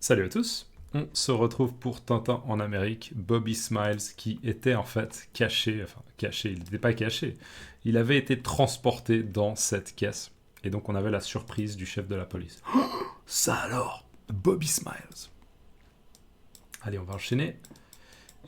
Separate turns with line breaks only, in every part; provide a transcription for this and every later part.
Salut à tous, on se retrouve pour Tintin en Amérique, Bobby Smiles qui était en fait caché, il n'était pas caché, il avait été transporté dans cette caisse. Et donc on avait la surprise du chef de la police. Ça alors, Bobby Smiles. Allez, on va enchaîner.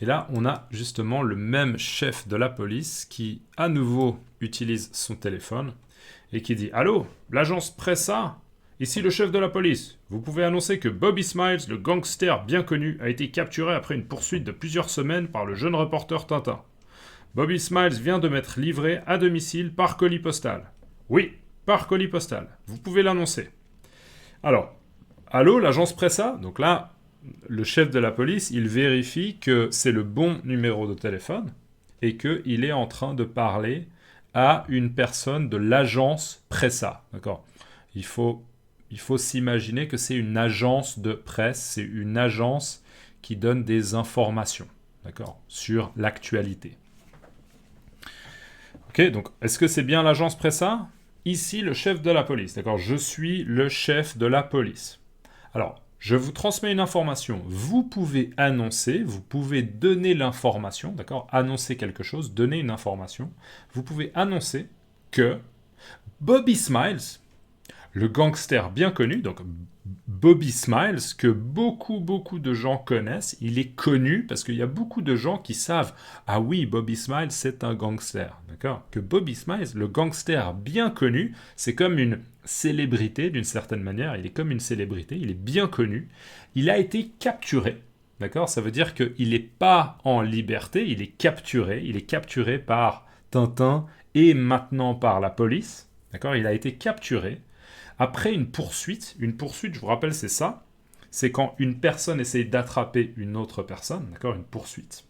Et là, on a justement le même chef de la police qui, à nouveau, utilise son téléphone et qui dit « Allô, l'agence Pressa ? Ici le chef de la police. Vous pouvez annoncer que Bobby Smiles, le gangster bien connu, a été capturé après une poursuite de plusieurs semaines par le jeune reporter Tintin. Bobby Smiles vient de m'être livré à domicile par colis postal. Oui, par colis postal. Vous pouvez l'annoncer. Alors, allô, l'agence Pressa ? Donc là, le chef de la police, il vérifie que c'est le bon numéro de téléphone et qu'il est en train de parler à une personne de l'agence Pressa. D'accord ? Il faut s'imaginer que c'est une agence de presse, c'est une agence qui donne des informations, d'accord, sur l'actualité. Ok, donc est-ce que c'est bien l'agence Pressa ? Ici, le chef de la police, d'accord, je suis le chef de la police. Alors, je vous transmets une information. Vous pouvez annoncer, vous pouvez donner l'information, d'accord, annoncer quelque chose, donner une information. Vous pouvez annoncer que Bobby Smiles, le gangster bien connu, donc Bobby Smiles, que beaucoup de gens connaissent. Il est connu parce qu'il y a beaucoup de gens qui savent « Ah oui, Bobby Smiles, c'est un gangster. » D'accord ? Que Bobby Smiles, le gangster bien connu, c'est comme une célébrité d'une certaine manière. Il est comme une célébrité, il est bien connu. Il a été capturé. D'accord ? Ça veut dire qu'il n'est pas en liberté, il est capturé. Il est capturé par Tintin et maintenant par la police. D'accord ? Il a été capturé. Après une poursuite, je vous rappelle, c'est ça, c'est quand une personne essaie d'attraper une autre personne, d'accord, une poursuite.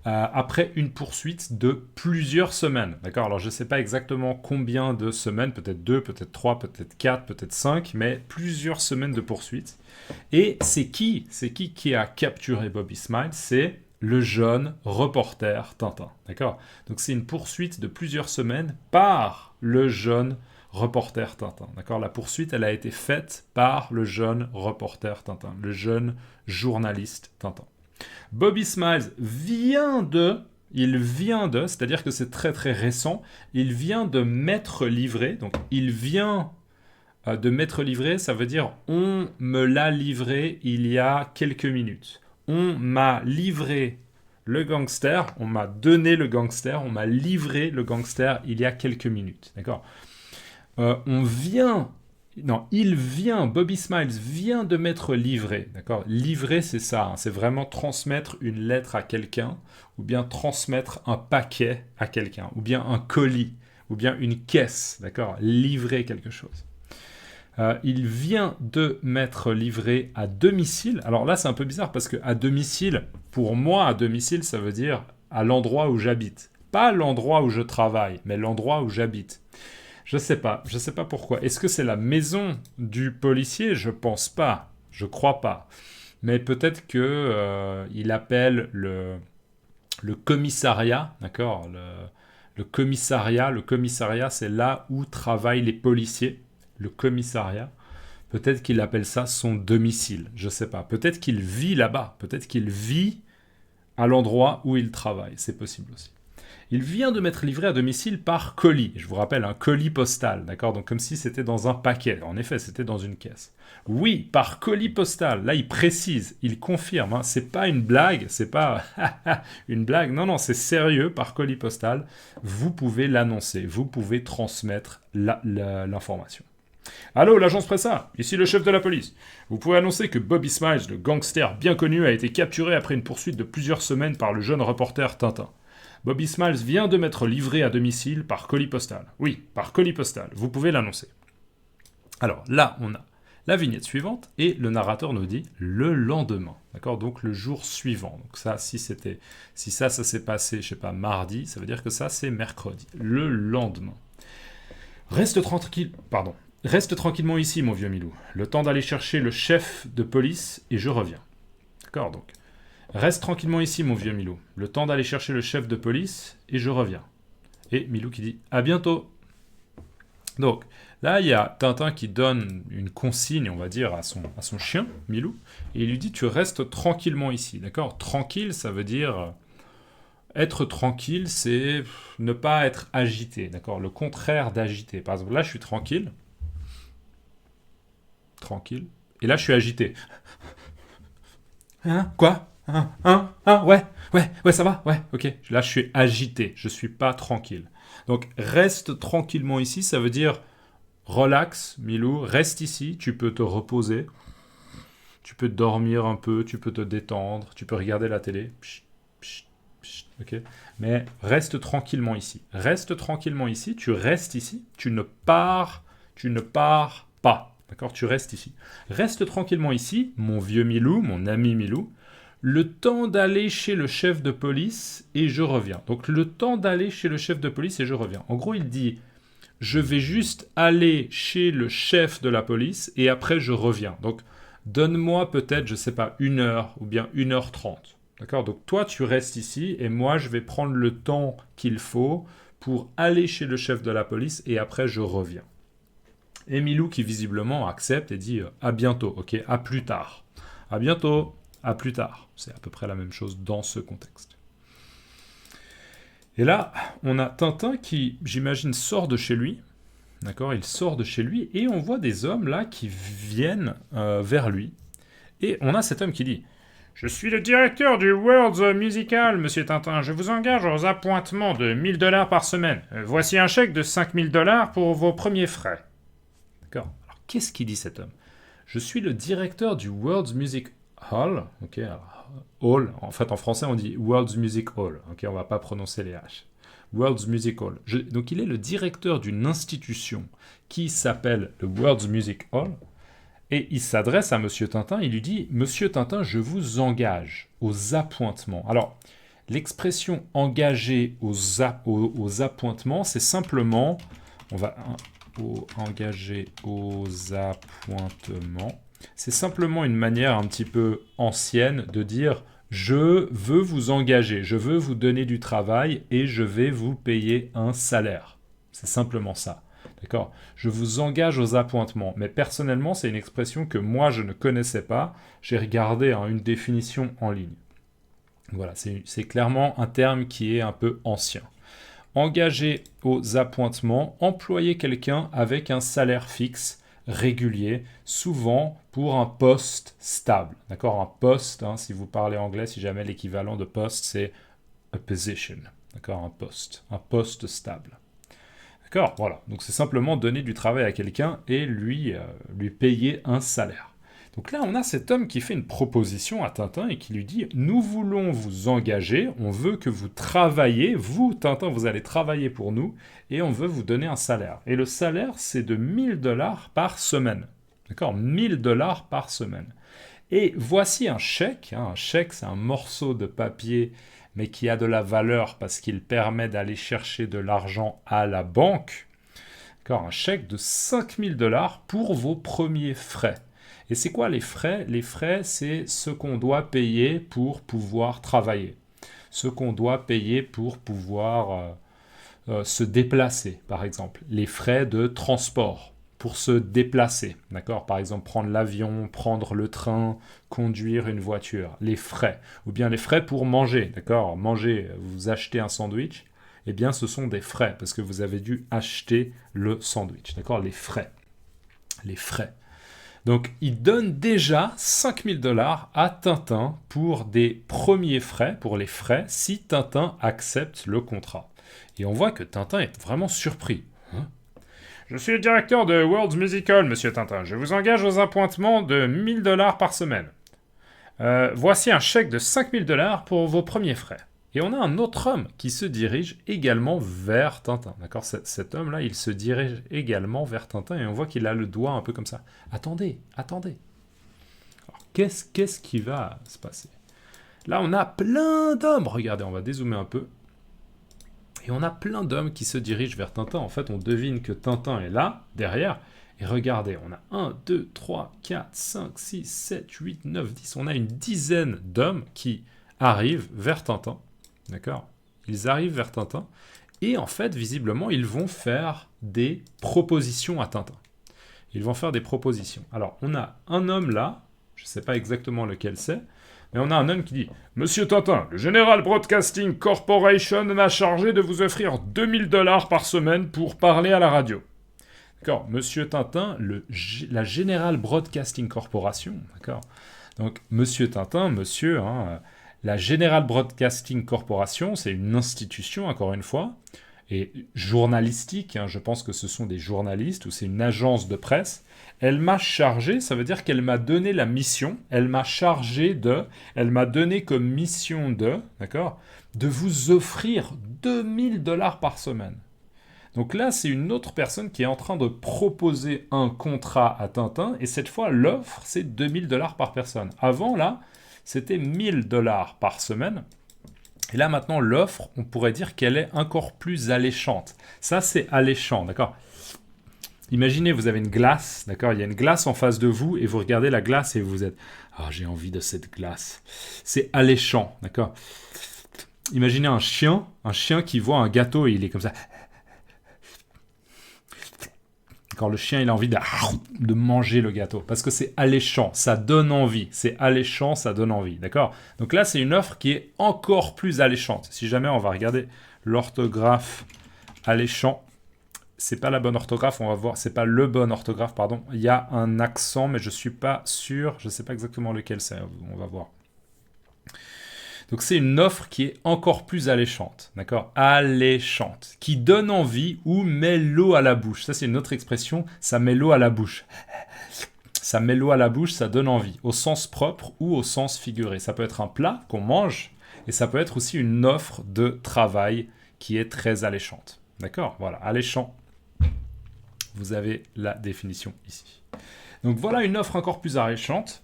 Après une poursuite de plusieurs semaines, d'accord. Alors je ne sais pas exactement combien de semaines, peut-être 2, peut-être 3, peut-être 4, peut-être 5, mais plusieurs semaines de poursuite. Et c'est qui a capturé Bobby Smiles ? C'est le jeune reporter Tintin, d'accord. Donc c'est une poursuite de plusieurs semaines par le jeune reporter Tintin, d'accord. La poursuite, elle a été faite par le jeune reporter Tintin, le jeune journaliste Tintin. Bobby Smiles c'est-à-dire que c'est très très récent, il vient de m'être livré, donc il vient de m'être livré, ça veut dire on me l'a livré il y a quelques minutes. On m'a livré le gangster, on m'a donné le gangster, on m'a livré le gangster il y a quelques minutes, d'accord. Bobby Smiles vient de m'être livré, d'accord. Livrer, c'est ça, hein, c'est vraiment transmettre une lettre à quelqu'un, ou bien transmettre un paquet à quelqu'un, ou bien un colis, ou bien une caisse, d'accord. Livrer quelque chose. Il vient de m'être livré à domicile. Alors là, c'est un peu bizarre parce que à domicile, pour moi, à domicile, ça veut dire à l'endroit où j'habite. Pas l'endroit où je travaille, mais l'endroit où j'habite. Je sais pas pourquoi. Est-ce que c'est la maison du policier ? Je pense pas, je crois pas. Mais peut-être que il appelle le commissariat, d'accord. Le commissariat, c'est là où travaillent les policiers. Le commissariat. Peut-être qu'il appelle ça son domicile. Je sais pas. Peut-être qu'il vit là-bas. Peut-être qu'il vit à l'endroit où il travaille. C'est possible aussi. Il vient de m'être livré à domicile par colis. Je vous rappelle, un colis postal, d'accord ? Donc comme si c'était dans un paquet. En effet, c'était dans une caisse. Oui, par colis postal. Là, il précise, il confirme. Hein, c'est pas une blague, c'est pas une blague. Non, c'est sérieux, par colis postal. Vous pouvez l'annoncer, vous pouvez transmettre l'information. Allô, l'agence Pressa, ici le chef de la police. Vous pouvez annoncer que Bobby Smiles, le gangster bien connu, a été capturé après une poursuite de plusieurs semaines par le jeune reporter Tintin. Bobby Smiles vient de m'être livré à domicile par colis postal. Oui, par colis postal. Vous pouvez l'annoncer. Alors là, on a la vignette suivante et le narrateur nous dit le lendemain. D'accord ? Donc le jour suivant. Donc ça, si ça s'est passé, je sais pas, mardi, ça veut dire que ça, c'est mercredi. Le lendemain. Reste tranquillement ici, mon vieux Milou. Le temps d'aller chercher le chef de police et je reviens. D'accord, donc. Reste tranquillement ici, mon vieux Milou. Le temps d'aller chercher le chef de police et je reviens. Et Milou qui dit « À bientôt !» Donc, Là, il y a Tintin qui donne une consigne, on va dire, à son chien, Milou, et il lui dit, tu restes tranquillement ici, d'accord? Tranquille, ça veut dire... Être tranquille, c'est ne pas être agité, d'accord? Le contraire d'agité. Par exemple, là, je suis tranquille, tranquille, et là, je suis agité. Hein? Quoi? Ouais, ça va? Ouais, ok. Là, je suis agité, je suis pas tranquille. Donc, reste tranquillement ici, ça veut dire relax, Milou, reste ici, tu peux te reposer, tu peux dormir un peu, tu peux te détendre, tu peux regarder la télé. Pchit, pchit, pchit, ok. Mais reste tranquillement ici. Reste tranquillement ici, tu restes ici, tu ne pars pas. D'accord? Tu restes ici. Reste tranquillement ici, mon vieux Milou, mon ami Milou, le temps d'aller chez le chef de police et je reviens. Donc le temps d'aller chez le chef de police et je reviens. En gros, il dit, je vais juste aller chez le chef de la police et après je reviens. Donc donne-moi peut-être, je sais pas, 1 heure ou bien 1h30. D'accord? Donc toi, tu restes ici et moi, je vais prendre le temps qu'il faut pour aller chez le chef de la police et après, je reviens. Et Milou, qui visiblement accepte et dit à bientôt, ok? À plus tard. À bientôt, à plus tard. C'est à peu près la même chose dans ce contexte. Et là, on a Tintin qui, j'imagine, sort de chez lui. D'accord? Il sort de chez lui et on voit des hommes là qui viennent vers lui. Et on a cet homme qui dit: je suis le directeur du World's Musical, monsieur Tintin. Je vous engage aux appointements de 1 000 $ par semaine. Voici un chèque de 5 000 $ pour vos premiers frais. D'accord. Alors, qu'est-ce qu'il dit cet homme? Je suis le directeur du World's Music Hall. Ok, alors, Hall, en fait, en français, on dit World's Music Hall. Ok, on va pas prononcer les H. World's Music Hall. Donc, il est le directeur d'une institution qui s'appelle le World's Music Hall. Et il s'adresse à Monsieur Tintin, il lui dit: Monsieur Tintin, je vous engage aux appointements. Alors, l'expression engager aux appointements, c'est simplement, on va engager aux appointements, c'est simplement une manière un petit peu ancienne de dire: je veux vous engager, je veux vous donner du travail et je vais vous payer un salaire. C'est simplement ça. D'accord? Je vous engage aux appointements. Mais personnellement, c'est une expression que moi, je ne connaissais pas. J'ai regardé une définition en ligne. Voilà, c'est clairement un terme qui est un peu ancien. Engager aux appointements, employer quelqu'un avec un salaire fixe, régulier, souvent pour un poste stable. D'accord? Un poste, si vous parlez anglais, si jamais l'équivalent de poste, c'est a position. D'accord? Un poste stable. D'accord, voilà. Donc c'est simplement donner du travail à quelqu'un et lui payer un salaire. Donc là, on a cet homme qui fait une proposition à Tintin et qui lui dit: nous voulons vous engager, on veut que vous travaillez, vous, Tintin, vous allez travailler pour nous et on veut vous donner un salaire. Et le salaire, c'est de 1 000 $ par semaine. D'accord? 1 000 $ par semaine. Et voici un chèque. Un chèque, c'est un morceau de papier mais qui a de la valeur parce qu'il permet d'aller chercher de l'argent à la banque. D'accord, un chèque de 5 000 $ pour vos premiers frais. Et c'est quoi les frais? Les frais, c'est ce qu'on doit payer pour pouvoir travailler. Ce qu'on doit payer pour pouvoir se déplacer, par exemple. Les frais de transport pour se déplacer, d'accord? Par exemple, prendre l'avion, prendre le train, conduire une voiture, les frais. Ou bien les frais pour manger, d'accord? Manger, vous achetez un sandwich, eh bien ce sont des frais, parce que vous avez dû acheter le sandwich, d'accord? Les frais. Les frais. Donc, il donne déjà 5 000 $ à Tintin pour des premiers frais, pour les frais, si Tintin accepte le contrat. Et on voit que Tintin est vraiment surpris. Je suis le directeur de World's Musical, monsieur Tintin. Je vous engage aux appointements de 1 000 $ par semaine. Voici un chèque de 5 000 $ pour vos premiers frais. Et on a un autre homme qui se dirige également vers Tintin. D'accord? Cet homme-là, il se dirige également vers Tintin et on voit qu'il a le doigt un peu comme ça. Attendez, attendez. Alors, qu'est-ce qui va se passer? Là, on a plein d'hommes. Regardez, on va dézoomer un peu. Et on a plein d'hommes qui se dirigent vers Tintin. En fait, on devine que Tintin est là, derrière. Et regardez, on a 1, 2, 3, 4, 5, 6, 7, 8, 9, 10. On a une dizaine d'hommes qui arrivent vers Tintin. D'accord? Ils arrivent vers Tintin. Et en fait, visiblement, ils vont faire des propositions à Tintin. Ils vont faire des propositions. Alors, on a un homme là, je ne sais pas exactement lequel c'est, mais on a un homme qui dit « Monsieur Tintin, le General Broadcasting Corporation m'a chargé de vous offrir 2000$ par semaine pour parler à la radio. » D'accord, Monsieur Tintin, la General Broadcasting Corporation, d'accord. Donc, Monsieur Tintin, monsieur, la General Broadcasting Corporation, c'est une institution, encore une fois, et journalistique, je pense que ce sont des journalistes, ou c'est une agence de presse. Elle m'a chargé, ça veut dire qu'elle m'a donné la mission, elle m'a donné comme mission d'accord, de vous offrir 2000$ par semaine. Donc là, c'est une autre personne qui est en train de proposer un contrat à Tintin, et cette fois, l'offre, c'est 2000$ par personne. Avant, là, c'était 1000$ par semaine. Et là, maintenant, l'offre, on pourrait dire qu'elle est encore plus alléchante. Ça, c'est alléchant, d'accord ? Imaginez, vous avez une glace, d'accord ? Il y a une glace en face de vous, et vous regardez la glace, et vous êtes « Ah, j'ai envie de cette glace. » C'est alléchant, d'accord ? Imaginez un chien qui voit un gâteau, et il est comme ça... Quand le chien il a envie de manger le gâteau, parce que c'est alléchant, ça donne envie, c'est alléchant, ça donne envie, d'accord ? Donc là, c'est une offre qui est encore plus alléchante. Si jamais on va regarder l'orthographe alléchant, c'est pas la bonne orthographe, on va voir, c'est pas le bon orthographe, pardon. Il y a un accent, mais je suis pas sûr, je sais pas exactement lequel c'est, on va voir. Donc c'est une offre qui est encore plus alléchante, d'accord ? Alléchante, qui donne envie ou met l'eau à la bouche. Ça c'est une autre expression, ça met l'eau à la bouche. Ça met l'eau à la bouche, ça donne envie, au sens propre ou au sens figuré. Ça peut être un plat qu'on mange, et ça peut être aussi une offre de travail qui est très alléchante. D'accord ? Voilà, alléchant. Vous avez la définition ici. Donc voilà une offre encore plus alléchante,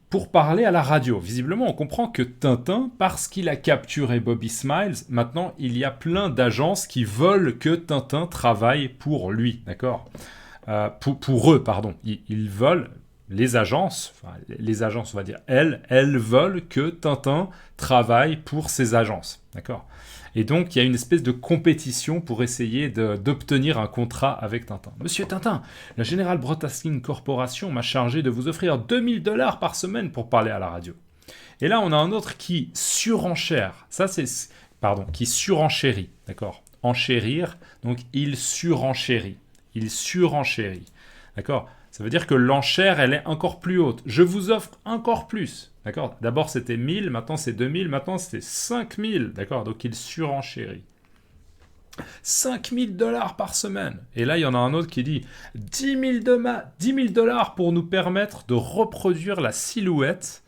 pour parler à la radio. Visiblement, on comprend que Tintin, parce qu'il a capturé Bobby Smiles, maintenant, il y a plein d'agences qui veulent que Tintin travaille pour lui, d'accord ? Pour eux, pardon. Ils veulent, les agences, on va dire, elles veulent que Tintin travaille pour ces agences, d'accord ? Et donc, il y a une espèce de compétition pour essayer d'obtenir un contrat avec Tintin. Monsieur Tintin, la General Broadcasting Corporation m'a chargé de vous offrir 2000$ par semaine pour parler à la radio. Et là, on a un autre qui surenchérit. Qui surenchérit, d'accord ? Enchérir, donc il surenchérit. D'accord ? Ça veut dire que l'enchère, elle est encore plus haute. Je vous offre encore plus. D'accord ? D'abord, c'était 1000, maintenant c'est 2000, maintenant c'est 5000. D'accord ? Donc, il surenchérit. 5000$ par semaine. Et là, il y en a un autre qui dit 10 000$ pour nous permettre de reproduire la silhouette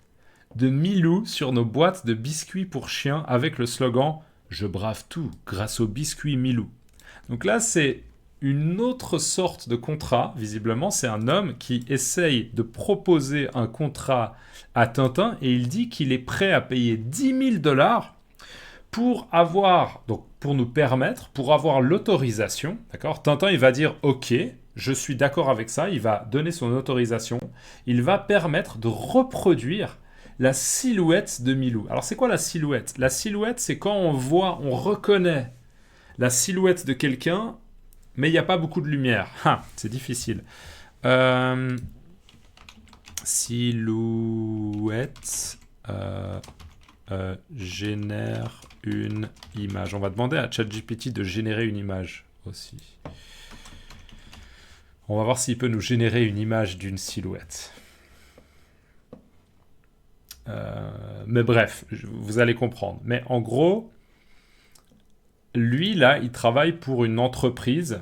de Milou sur nos boîtes de biscuits pour chiens avec le slogan « Je brave tout grâce au biscuit Milou ». Donc là, c'est une autre sorte de contrat, visiblement. C'est un homme qui essaye de proposer un contrat à Tintin et il dit qu'il est prêt à payer 10 000$ pour avoir l'autorisation, d'accord ? Tintin, il va dire « Ok, je suis d'accord avec ça », il va donner son autorisation, il va permettre de reproduire la silhouette de Milou. Alors, c'est quoi la silhouette ? La silhouette, c'est quand on reconnaît la silhouette de quelqu'un, mais il n'y a pas beaucoup de lumière. C'est difficile. Silhouette génère une image. On va demander à ChatGPT de générer une image aussi. On va voir s'il peut nous générer une image d'une silhouette. Mais bref, vous allez comprendre. Mais en gros, lui, là, il travaille pour une entreprise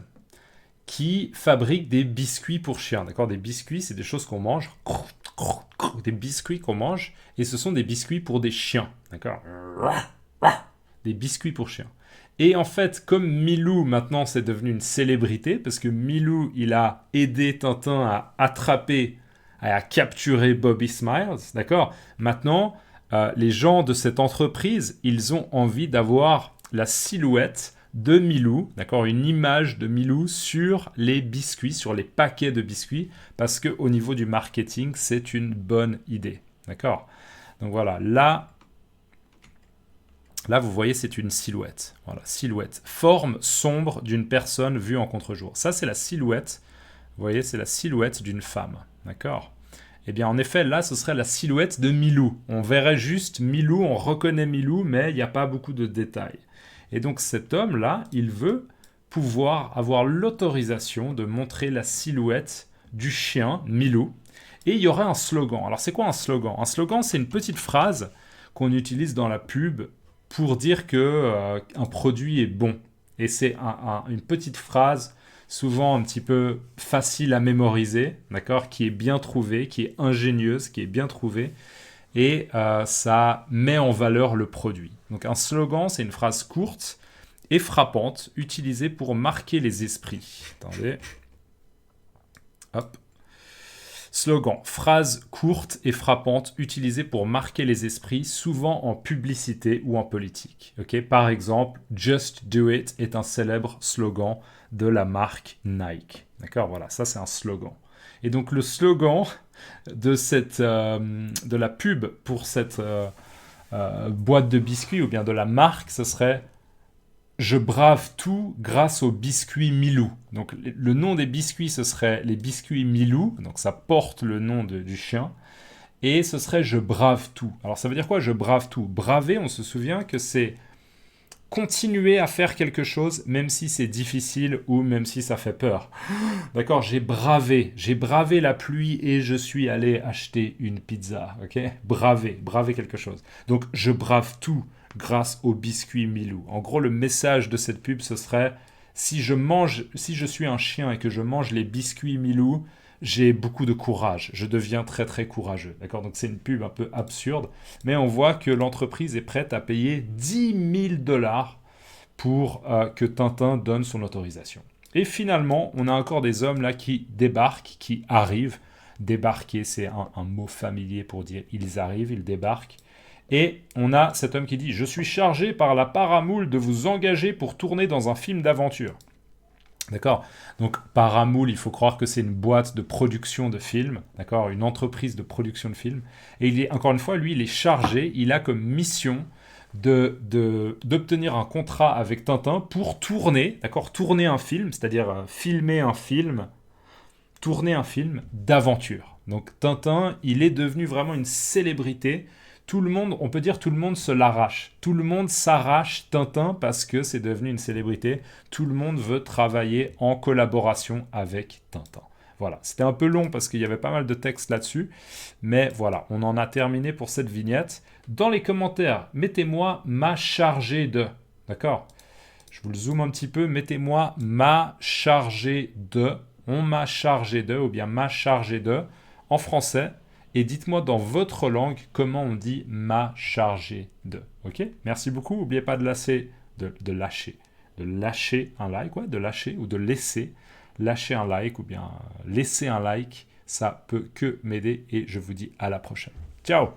qui fabrique des biscuits pour chiens. D'accord ? Des biscuits, c'est des choses qu'on mange. Des biscuits qu'on mange. Et ce sont des biscuits pour des chiens. D'accord ? Des biscuits pour chiens. Et en fait, comme Milou, maintenant, c'est devenu une célébrité, parce que Milou, il a aidé Tintin à attraper, à capturer Bobby Smiles. D'accord ? Maintenant, les gens de cette entreprise, ils ont envie d'avoir la silhouette de Milou, d'accord, une image de Milou sur les biscuits, sur les paquets de biscuits, parce qu'au niveau du marketing, c'est une bonne idée, d'accord ? Donc voilà, là, Là, vous voyez, c'est une silhouette. Voilà, silhouette. Forme sombre d'une personne vue en contre-jour. Ça, c'est la silhouette. Vous voyez, c'est la silhouette d'une femme. D'accord ? Eh bien, en effet, là, ce serait la silhouette de Milou. On verrait juste Milou, on reconnaît Milou, mais il n'y a pas beaucoup de détails. Et donc, cet homme-là, il veut pouvoir avoir l'autorisation de montrer la silhouette du chien, Milou. Et il y aurait un slogan. Alors, c'est quoi un slogan ? Un slogan, c'est une petite phrase qu'on utilise dans la pub pour dire que un produit est bon. Et c'est une petite phrase, souvent un petit peu facile à mémoriser, d'accord, qui est bien trouvée, qui est ingénieuse, qui est bien trouvée, et ça met en valeur le produit. Donc un slogan, c'est une phrase courte et frappante, utilisée pour marquer les esprits. Attendez. Hop. Slogan, phrase courte et frappante utilisée pour marquer les esprits, souvent en publicité ou en politique. Okay, par exemple, Just Do It est un célèbre slogan de la marque Nike. D'accord, voilà, ça c'est un slogan. Et donc le slogan de la pub pour cette boîte de biscuits ou bien de la marque, ce serait je brave tout grâce aux biscuits Milou. Donc le nom des biscuits, ce serait les biscuits Milou. Donc ça porte le nom du chien. Et ce serait je brave tout. Alors ça veut dire quoi, je brave tout ? Braver, on se souvient que c'est continuer à faire quelque chose même si c'est difficile ou même si ça fait peur. D'accord, j'ai bravé la pluie et je suis allé acheter une pizza. Ok, braver quelque chose. Donc je brave tout grâce aux biscuits Milou. En gros, le message de cette pub, ce serait si je suis un chien et que je mange les biscuits Milou, j'ai beaucoup de courage. Je deviens très très courageux. D'accord ? Donc c'est une pub un peu absurde, mais on voit que l'entreprise est prête à payer 10 000 $ pour que Tintin donne son autorisation. Et finalement, on a encore des hommes là qui débarquent, qui arrivent. Débarquer, c'est un mot familier pour dire ils arrivent, ils débarquent. Et on a cet homme qui dit « Je suis chargé par la Paramoul de vous engager pour tourner dans un film d'aventure. » D'accord ? Donc Paramoul, il faut croire que c'est une boîte de production de films, d'accord ? Une entreprise de production de films. Et il est, encore une fois, lui, il est chargé, il a comme mission d'obtenir un contrat avec Tintin pour tourner, d'accord ? Tourner un film, c'est-à-dire filmer un film, tourner un film d'aventure. Donc Tintin, il est devenu vraiment une célébrité. Tout le monde, on peut dire tout le monde se l'arrache. Tout le monde s'arrache Tintin parce que c'est devenu une célébrité. Tout le monde veut travailler en collaboration avec Tintin. Voilà, c'était un peu long parce qu'il y avait pas mal de texte là-dessus. Mais voilà, on en a terminé pour cette vignette. Dans les commentaires, mettez-moi ma chargée de. D'accord ? Je vous le zoome un petit peu. Mettez-moi ma chargée de. On m'a chargé de ou bien ma chargée de en français. Et dites-moi dans votre langue comment on dit ma chargée de. Ok ? Merci beaucoup. N'oubliez pas de lâcher un like, de lâcher ou de laisser. Lâcher un like ou bien laisser un like. Ça peut que m'aider et je vous dis à la prochaine. Ciao !